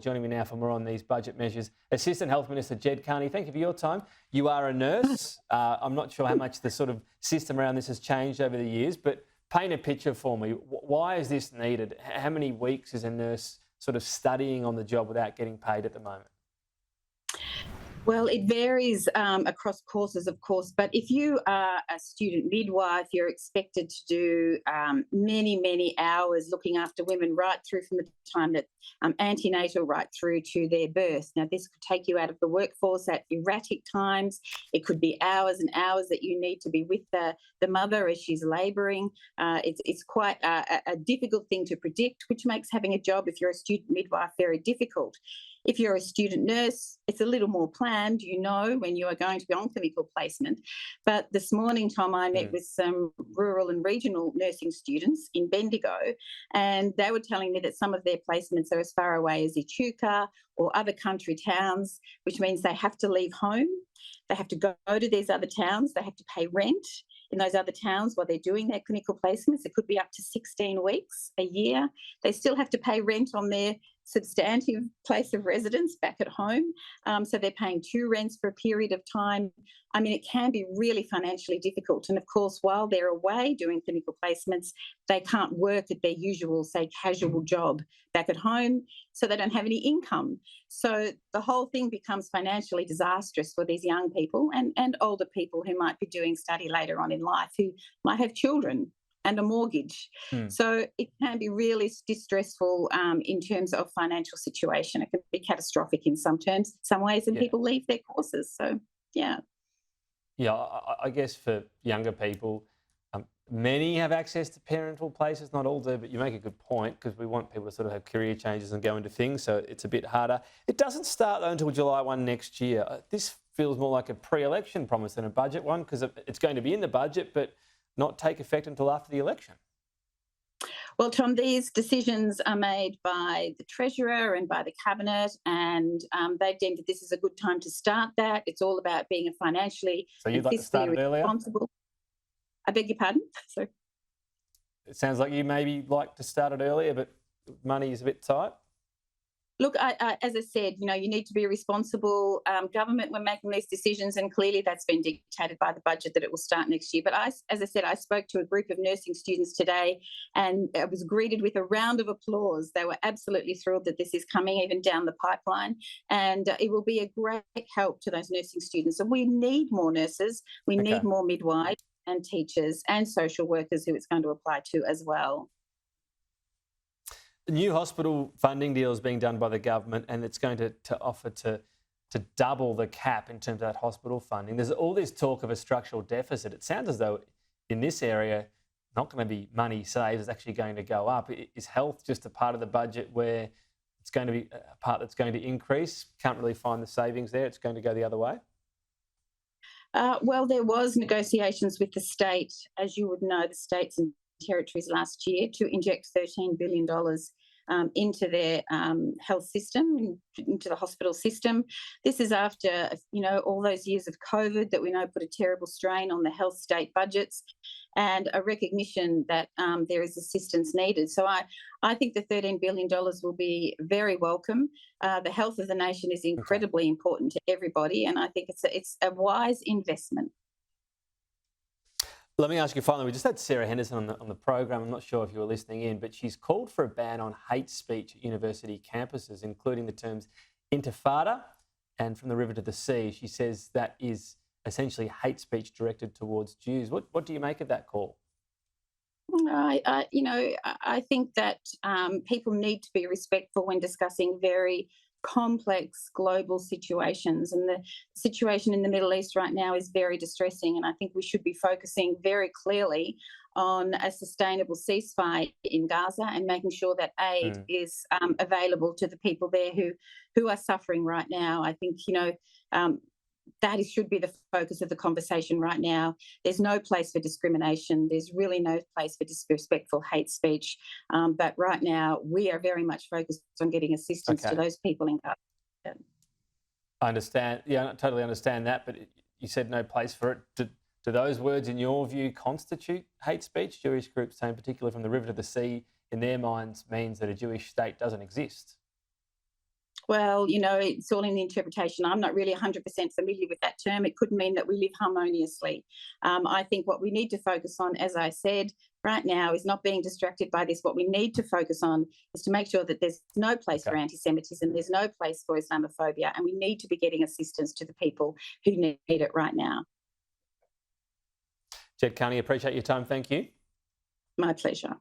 Joining me now for more on these budget measures, Assistant Health Minister Ged Kearney. Thank you for your time. You are a nurse. I'm not sure how much the sort of system around this has changed over the years, but paint a picture for me. Why is this needed? How many weeks is a nurse sort of studying on the job without getting paid at the moment? Well, it varies across courses, of course, but if you are a student midwife, you're expected to do many hours looking after women right through from the time that antenatal right through to their birth. Now, this could take you out of the workforce at erratic times. It could be hours and hours that you need to be with the mother as she's labouring. It's quite a difficult thing to predict, which makes having a job, if you're a student midwife, very difficult. If you're a student nurse, it's a little more planned, you know, when you are going to be on clinical placement. But this morning, Tom, I met with some rural and regional nursing students in Bendigo, and they were telling me that some of their placements are as far away as Echuca or other country towns, which means they have to leave home. They have to go to these other towns. They have to pay rent in those other towns while they're doing their clinical placements. It could be up to 16 weeks, a year. They still have to pay rent on their substantive place of residence back at home. So they're paying two rents for a period of time. I mean, it can be really financially difficult. And of course, while they're away doing clinical placements, they can't work at their usual, say, casual job back at home. So they don't have any income. So the whole thing becomes financially disastrous for these young people and older people who might be doing study later on in life, who might have children and a mortgage. So it can be really distressful in terms of financial situation. It can be catastrophic in some ways, and people leave their courses. So, yeah. Yeah, I guess for younger people, many have access to parental places, not all do, but you make a good point because we want people to sort of have career changes and go into things, so it's a bit harder. It doesn't start, though, until July 1 next year. This feels more like a pre-election promise than a budget one because it's going to be in the budget, but not take effect until after the election. Well, Tom, these decisions are made by the Treasurer and by the Cabinet, and they've deemed that this is a good time to start that. It's all about being a financially and fiscally responsible. I beg your pardon? Sorry. It sounds like you maybe like to start it earlier, but money is a bit tight. Look, as I said, you need to be a responsible government when making these decisions, and clearly that's been dictated by the budget that it will start next year. But as I said, I spoke to a group of nursing students today, and I was greeted with a round of applause. They were absolutely thrilled that this is coming even down the pipeline, and it will be a great help to those nursing students. And we need more nurses, we need more midwives and teachers and social workers who it's going to apply to as well. The new hospital funding deal is being done by the government, and it's going to offer to double the cap in terms of that hospital funding. There's all this talk of a structural deficit. It sounds as though in this area, not going to be money saved, it's actually going to go up. Is health just a part of the budget where it's going to be a part that's going to increase? Can't really find the savings there. It's going to go the other way? Well, there was negotiations with the state, as you would know, the states and territories last year to inject $13 billion into their health system, into the hospital system. This is after, all those years of COVID that we know put a terrible strain on the health state budgets, and a recognition that there is assistance needed. So I think the $13 billion will be very welcome. The health of the nation is incredibly important to everybody, and I think it's a wise investment. Let me ask you finally, we just had Sarah Henderson on the program. I'm not sure if you were listening in, but she's called for a ban on hate speech at university campuses, including the terms intifada and from the river to the sea. She says that is essentially hate speech directed towards Jews. What do you make of that call? I think that people need to be respectful when discussing very complex global situations, and the situation in the Middle East right now is very distressing, and I think we should be focusing very clearly on a sustainable ceasefire in Gaza and making sure that aid is available to the people there who are suffering right now. I think that should be the focus of the conversation right now. There's no place for discrimination. There's really no place for disrespectful hate speech. But right now, we are very much focused on getting assistance to those people in Gaza. I understand. Yeah, I totally understand that. But you said no place for it. Do those words, in your view, constitute hate speech? Jewish groups saying, particularly from the river to the sea, in their minds, means that a Jewish state doesn't exist. Well, it's all in the interpretation. I'm not really 100% familiar with that term. It could mean that we live harmoniously. I think what we need to focus on, as I said, right now is not being distracted by this. What we need to focus on is to make sure that there's no place for Okay. anti-Semitism, there's no place for Islamophobia, and we need to be getting assistance to the people who need it right now. Ged Kearney, appreciate your time. Thank you. My pleasure.